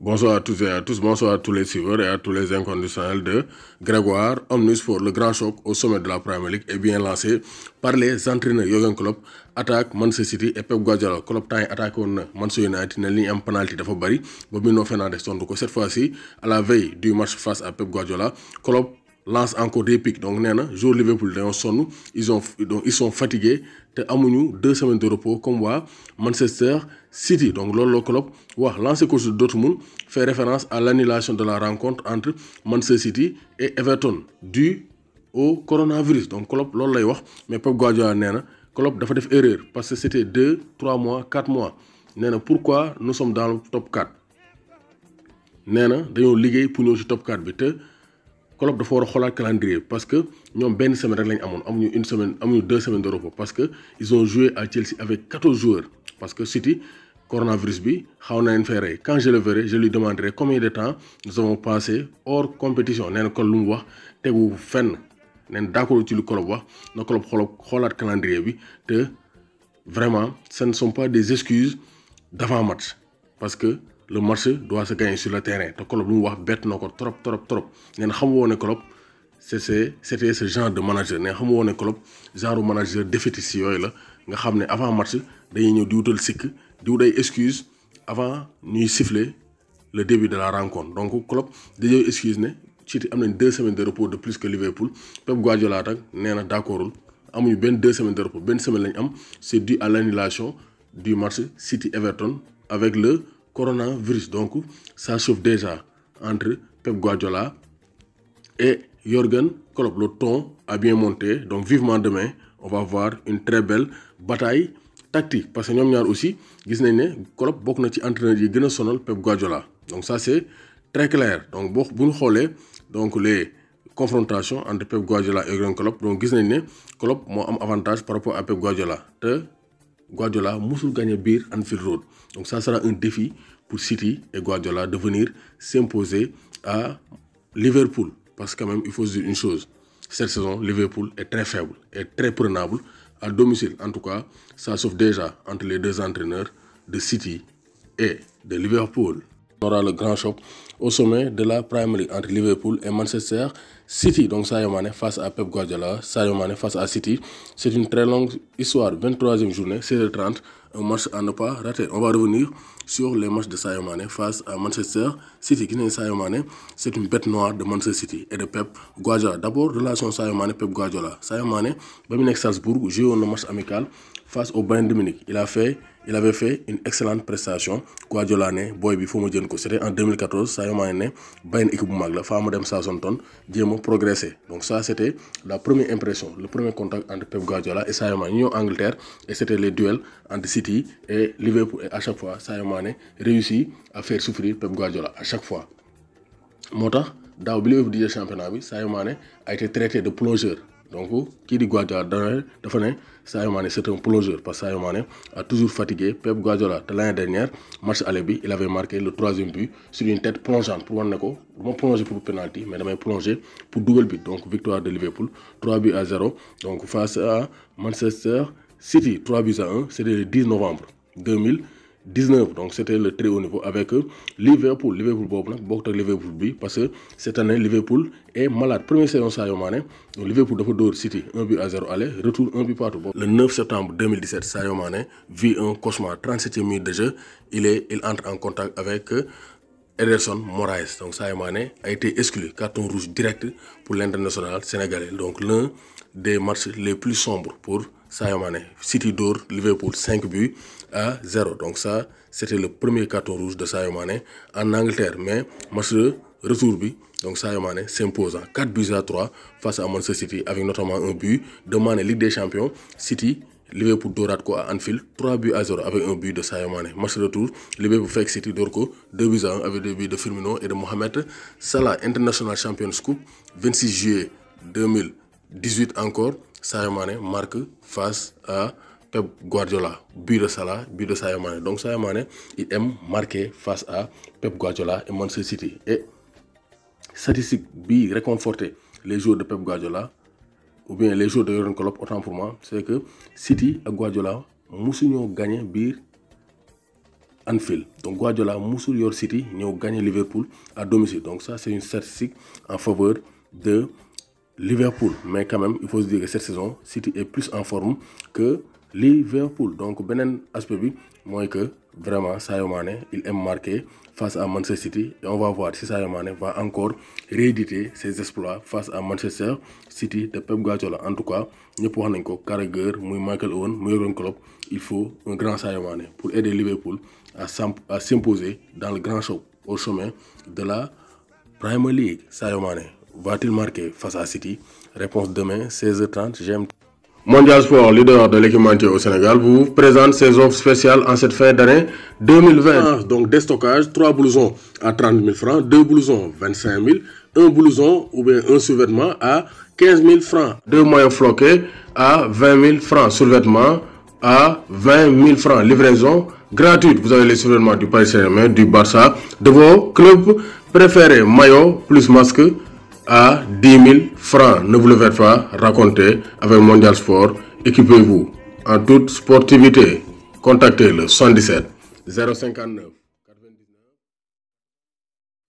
Bonsoir à toutes et à tous, bonsoir à tous les suiveurs et à tous les inconditionnels de Grégoire. Omnisport, le grand choc au sommet de la Premier League est bien lancé par les entraîneurs Jürgen Klopp. Attaque Manchester City et Pep Guardiola. Klopp temps yi attaqué woon na Manchester United ne li ñu am penalty dafa bari ba Bruno Fernandes tontu ko cette fois-ci à la veille du match face à Pep Guardiola Klopp lance encore des pics donc nee na joueur Liverpool dañoo sonn ils sont fatigués te amuñu 2 semaines de repos comme waa Manchester City donc loolu la Klopp wax l'ancien coach de Dortmund fait référence à l'annulation de la rencontre entre Manchester City et Everton due au coronavirus donc Klopp loolu lay wax mais Pep Guardiola nee na Klopp dafa def erreur parce que c'était 2, 3 mois, 4 mois nee na pourquoi nous sommes dans le top 4 nee na dañoo liggéey pour ñëw ci top 4 bi te Klopp dafa war a xoolaat calendrier parce que ñoom benn semaine rek lañ amoon amuñu une semaine amuñu 2 semaines de repos parce que ils ont joué à Chelsea avec 14 joueurs parce que City coronavirus bi xaw na leen fay rey quand je le verrai je lui demanderai combien de temps nous avons passé hors compétition nee na kon lu mu wax tegu fenn nee na d'accord ci lu Klopp wax na Klopp xoolaat calendrier bi te vraiment ce ne sont pas des excuses d'avant match parce que le match doit se gagner sur le terrain te Klopp lu mu wax bett na ko trop nee na xamu woon ne Klopp c'était ce genre de manager nee na xamu woon ne Klopp genre manager défaitiste yooyu la nga xam ne avant match dañuy ñëw di wutal sikk di wut ay excuse avant ñuy siffler le début de la rencontre donc Klopp dañoo excuse ne City am nañ 2 semaines de repos de plus que Liverpool Pep Guardiola tak nee na d'accordul amuñu benn 2 semaines de repos benn semaine lañ am c'est dû à l'annulation du match City Everton avec le coronavirus donc ça chauffe déjà entre Pep Guardiola et Jürgen Klopp le ton a bien monté donc vivement demain on va voir une très belle bataille tactique parce que ñoom ñaar aussi gis nañ ne Klopp bokk na ci entraîneur yi gën a sonal Pep Guardiola donc ça c'est très clair donc bu ñu xoolee donc les confrontations entre Pep Guardiola et Jürgen Klopp donc gis nañ ne Klopp moo am avantage par rapport à Pep Guardiola te Guardiola musul gagné biir Anfield Road donc ça sera un défi pour City et Guardiola de venir s'imposer à Liverpool parce que quand même il faut se dire une chose cette saison Liverpool est très faible et très prenable à domicile en tout cas ça chauffe déjà entre les deux entraîneurs de City et de Liverpool. On aura le grand choc au sommet de la Premier League entre Liverpool et Manchester City. Donc Sadio Mané face à Pep Guardiola, Sadio Mané face à City. C'est une très longue histoire. 23e journée, 16h30, un match à ne pas rater. On va revenir sur les matchs de Sadio Mané face à Manchester City. Sadio Mané, c'est une bête noire de Manchester City et de Pep Guardiola. D'abord, relation Sadio Mané-Pep Guardiola. Sadio Mané, Baminek Salzbourg, joué un match amical face au Bayern de Munich. Il avait fait une excellente prestation. Guardiola ne boy bi faut ma jël ko c'était en 2014 Sadio Mané ne Bayern équipe bu mag la faa ma dem Southampton jéem a progresser donc ça c'était la première impression le premier contact entre Pep Guardiola et Sadio Mané ñu ñëw Angleterre et c'était les duels entre City et Liverpool et à chaque fois Sadio Mané réussit à faire souffrir Pep Guardiola à chaque fois moo tax daaw bi Liverpool di jël championnat bi Sadio Mané a été traité de plongeur donc kii di Guardiola dafa ne Sadio Mané c'est un plongeur parce que Sadio Mané a toujours fatigué Pep Guardiola te l'année dernière match aller bi il avait marqué le 3e but sur une tête plongeante pour wan ne ko du ma plonger pour penalty mais damay plonger pour dugal but donc victoire de Liverpool 3-0 donc face à Manchester City 3-1 c'était le 10 novembre 2019 donc c'était le très haut niveau avec Liverpool boobu nag bokkut ak Liverpool bi parce que cette année Liverpool est malade première saison Sadio Mané donc Liverpool dafa dóor City 1-0 aller retour 1 but partout. Le 9 septembre 2017 Sadio Mané vit un cauchemar 37e minute de jeu il entre en contact avec Ederson Moraes donc Sadio Mané a été exclu carton rouge direct pour l'international sénégalais donc l'un des matchs les plus sombres pour Sadio Mané. City dóor Liverpool 5-0 donc ça c'était le premier carton rouge de Sadio Mané en Angleterre mais match de retour bi donc Sadio Mané s'imposant 4-3 face à Manchester City avec notamment un but de Mané Ligue des Champions City Liverpool dóoraat ko à Anfield 3-0 avec un but de Sadio Mané match de retour Liverpool fekk City dóor ko 2-1 avec des buts de Firmino et de Mohamed Salah International Champions Cup 26 juillet 2018 encore Sadio Mané marque face à Pep Guardiola but de Salah but de Sadio Mané donc Sadio Mané il aime marquer face à Pep Guardiola et Manchester City et statistique bi réconforter les joueurs de Pep Guardiola ou bien les joueurs de Jürgen Klopp autant pour moi c'est que City ak Guardiola musuñoo gagné biir Anfield. Donc Guardiola musul yor City ñëw gagner Liverpool à domicile. Donc ça c'est une statistique en faveur de Liverpool. Mais quand même, il faut se dire que cette saison, City est plus en forme que Liverpool. Donc benen aspect bi moy que vraiment Sadio Mané il aime marquer face à Manchester City et on va voir si Sadio Mané va encore rééditer ses exploits face à Manchester City de Pep Guardiola. En tout cas ñëpp wax nañ ko Carragher muy Michael Owen muy Jürgen Klopp, il faut un grand Sadio Mané pour aider Liverpool à s'imposer dans le grand choc au chemin de la Premier League. Sadio Mané va-t-il marquer face à City? Réponse demain 16h30 GMT. Mondial Sport, leader de l'équipementier au Sénégal, vous présente ses offres spéciales en cette fin d'année 2020. Donc déstockage, 3 blousons à 30 000 francs, 2 blousons 25 000, 1 blouson ou bien un sous-vêtement à 15 000 francs, 2 maillots floqués à 20 000 francs, sous-vêtements à 20 000 francs, livraison gratuite. Vous avez les sous-vêtements du Paris Saint-Germain, du Barça, de vos clubs préférés, maillot plus masque à 10 000 francs. Ne vous le faites pas raconter avec Mondial Sport. Équipez-vous en toute sportivité. Contactez le 77 059